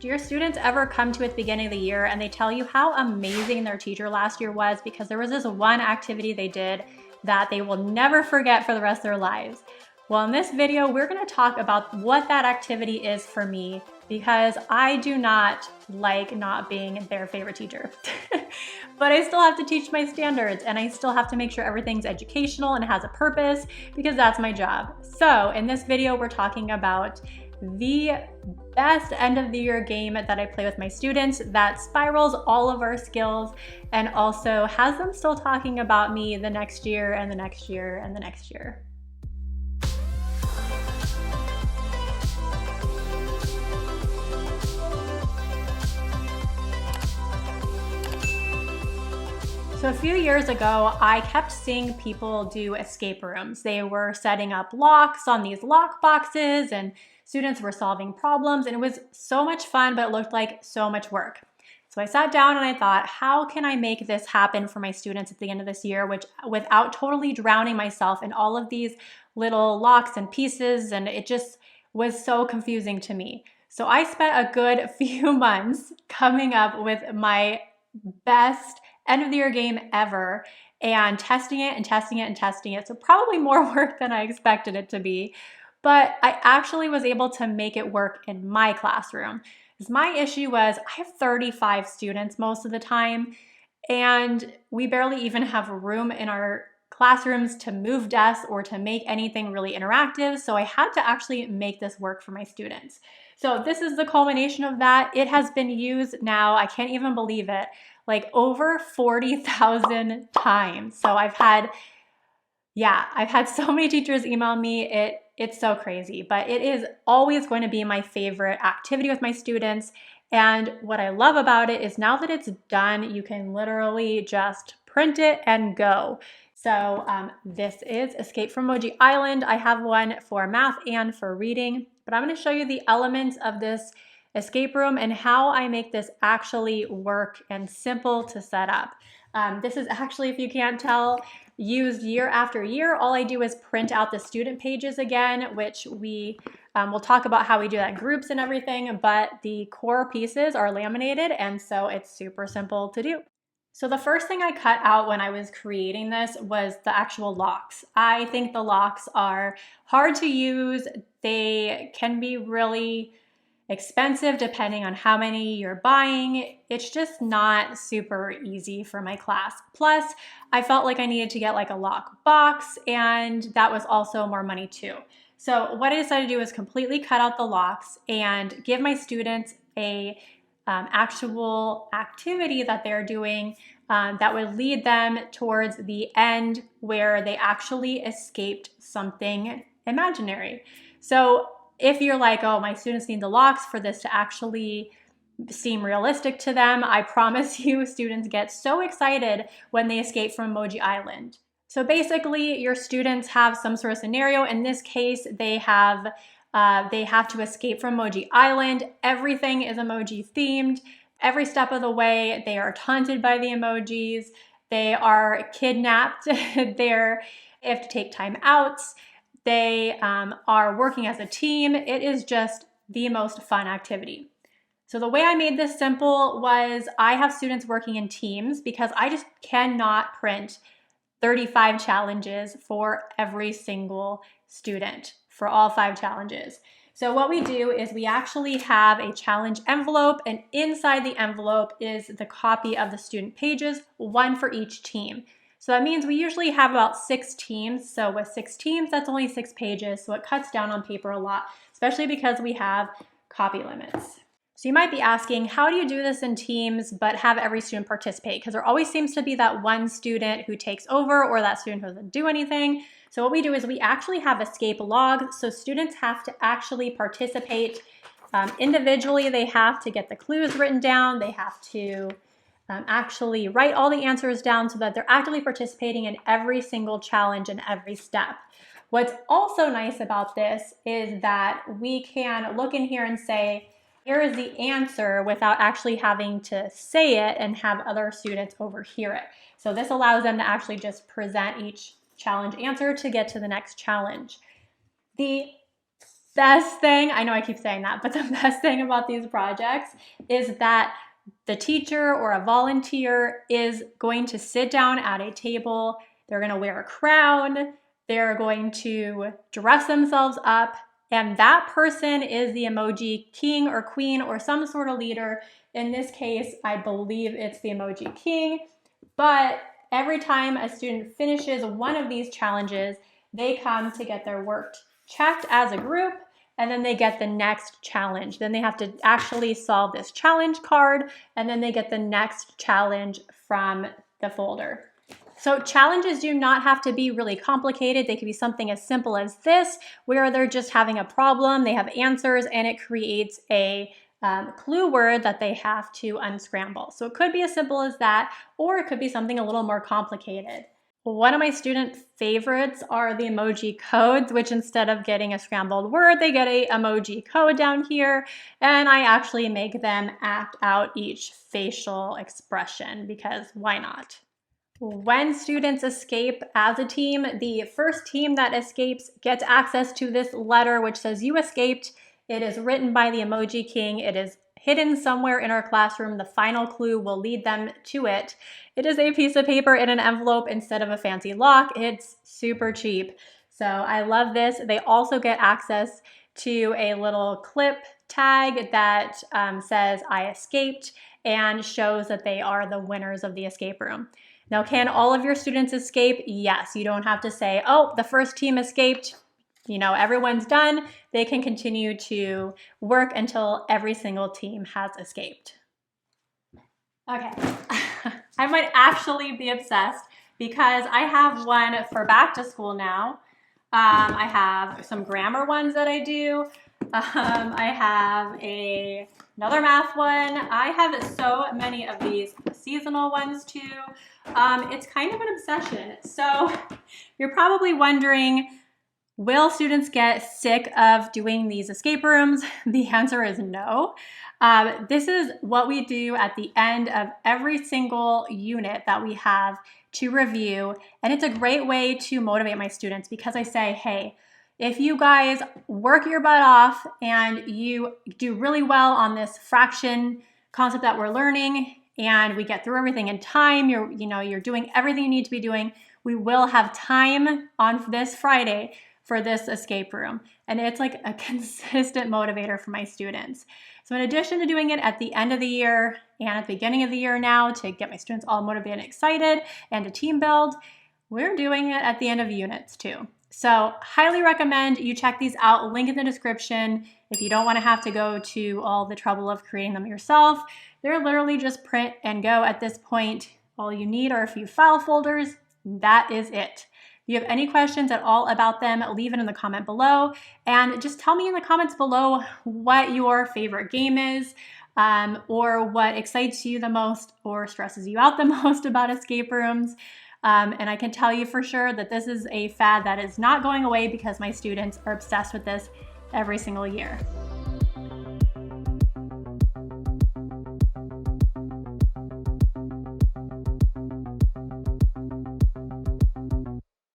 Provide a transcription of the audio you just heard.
Do your students ever come to you at the beginning of the year and they tell you how amazing their teacher last year was because there was this one activity they did that they will never forget for the rest of their lives? Well, in this video, we're going to talk about what that activity is for me because I do not like not being their favorite teacher. But I still have to teach my standards and I still have to make sure everything's educational and has a purpose because that's my job. So in this video, we're talking about the best end of the year game that I play with my students that spirals all of our skills and also has them still talking about me the next year and the next year and the next year. So a few years ago, I kept seeing people do escape rooms. They were setting up locks on these lock boxes and students were solving problems, and it was so much fun, but it looked like so much work. So I sat down and I thought, how can I make this happen for my students at the end of this year, without totally drowning myself in all of these little locks and pieces, and it just was so confusing to me. So I spent a good few months coming up with my best end of the year game ever and testing it and testing it and testing it. So probably more work than I expected it to be. But I actually was able to make it work in my classroom. Because my issue was I have 35 students most of the time, and we barely even have room in our classrooms to move desks or to make anything really interactive. So I had to actually make this work for my students. So this is the culmination of that. It has been used now, I can't even believe it, like over 40,000 times. So I've had so many teachers email me. It's so crazy, but it is always going to be my favorite activity with my students. And what I love about it is now that it's done, you can literally just print it and go. So this is Escape from Emoji Island. I have one for math and for reading, but I'm going to show you the elements of this escape room and how I make this actually work and simple to set up. This is actually, if you can't tell, used year after year. All I do is print out the student pages again, which we'll talk about how we do that in groups and everything, but the core pieces are laminated, and so it's super simple to do. So the first thing I cut out when I was creating this was the actual locks. I think the locks are hard to use. They can be really expensive depending on how many you're buying. It's just not super easy for my class. Plus, I felt like I needed to get like a lock box, and that was also more money too. So what I decided to do is completely cut out the locks and give my students a actual activity that they're doing that would lead them towards the end where they actually escaped something imaginary. So if you're like, oh, my students need the locks for this to actually seem realistic to them, I promise you students get so excited when they escape from Emoji Island. So basically, your students have some sort of scenario. In this case, they have to escape from Emoji Island. Everything is emoji themed. Every step of the way, they are taunted by the emojis. They are kidnapped. They have to take time outs. They are working as a team. It is just the most fun activity. So the way I made this simple was I have students working in teams because I just cannot print 35 challenges for every single student for all 5 challenges. So what we do is we actually have a challenge envelope, and inside the envelope is the copy of the student pages, one for each team. So that means we usually have about 6 teams. So with 6 teams, that's only 6 pages. So it cuts down on paper a lot, especially because we have copy limits. So you might be asking, how do you do this in teams but have every student participate? Because there always seems to be that one student who takes over or that student who doesn't do anything. So what we do is we actually have escape logs. So students have to actually participate individually. They have to get the clues written down. They have to actually write all the answers down so that they're actively participating in every single challenge and every step. What's also nice about this is that we can look in here and say, here is the answer without actually having to say it and have other students overhear it. So this allows them to actually just present each challenge answer to get to the next challenge. The best thing, I know I keep saying that, but the best thing about these projects is that the teacher or a volunteer is going to sit down at a table. They're going to wear a crown. They're going to dress themselves up. And that person is the emoji king or queen or some sort of leader. In this case, I believe it's the emoji king. But every time a student finishes one of these challenges, they come to get their work checked as a group, and then they get the next challenge. Then they have to actually solve this challenge card, and then they get the next challenge from the folder. So challenges do not have to be really complicated. They could be something as simple as this, where they're just having a problem, they have answers, and it creates a clue word that they have to unscramble. So it could be as simple as that, or it could be something a little more complicated. One of my student favorites are the emoji codes, which instead of getting a scrambled word, they get a emoji code down here, and I actually make them act out each facial expression because why not? When students escape as a team, the first team that escapes gets access to this letter which says you escaped. It is written by the Emoji King. It is hidden somewhere in our classroom. The final clue will lead them to it. It is a piece of paper in an envelope instead of a fancy lock. It's super cheap. So I love this. They also get access to a little clip tag that says I escaped and shows that they are the winners of the escape room. Now, can all of your students escape? Yes. You don't have to say, oh, the first team escaped. You know, everyone's done. They can continue to work until every single team has escaped. Okay, I might actually be obsessed because I have one for back to school now. I have some grammar ones that I do. I have another math one. I have so many of these seasonal ones too. It's kind of an obsession. So you're probably wondering, will students get sick of doing these escape rooms? The answer is no. This is what we do at the end of every single unit that we have to review. And it's a great way to motivate my students because I say, hey, if you guys work your butt off and you do really well on this fraction concept that we're learning and we get through everything in time, you're doing everything you need to be doing, we will have time on this Friday for this escape room. And it's like a consistent motivator for my students. So in addition to doing it at the end of the year and at the beginning of the year now to get my students all motivated and excited and to team build, we're doing it at the end of units too. So highly recommend you check these out, link in the description. If you don't want to have to go to all the trouble of creating them yourself, they're literally just print and go at this point. All you need are a few file folders. That is it. If you have any questions at all about them, leave it in the comment below. And just tell me in the comments below what your favorite game is, or what excites you the most or stresses you out the most about escape rooms. And I can tell you for sure that this is a fad that is not going away because my students are obsessed with this every single year.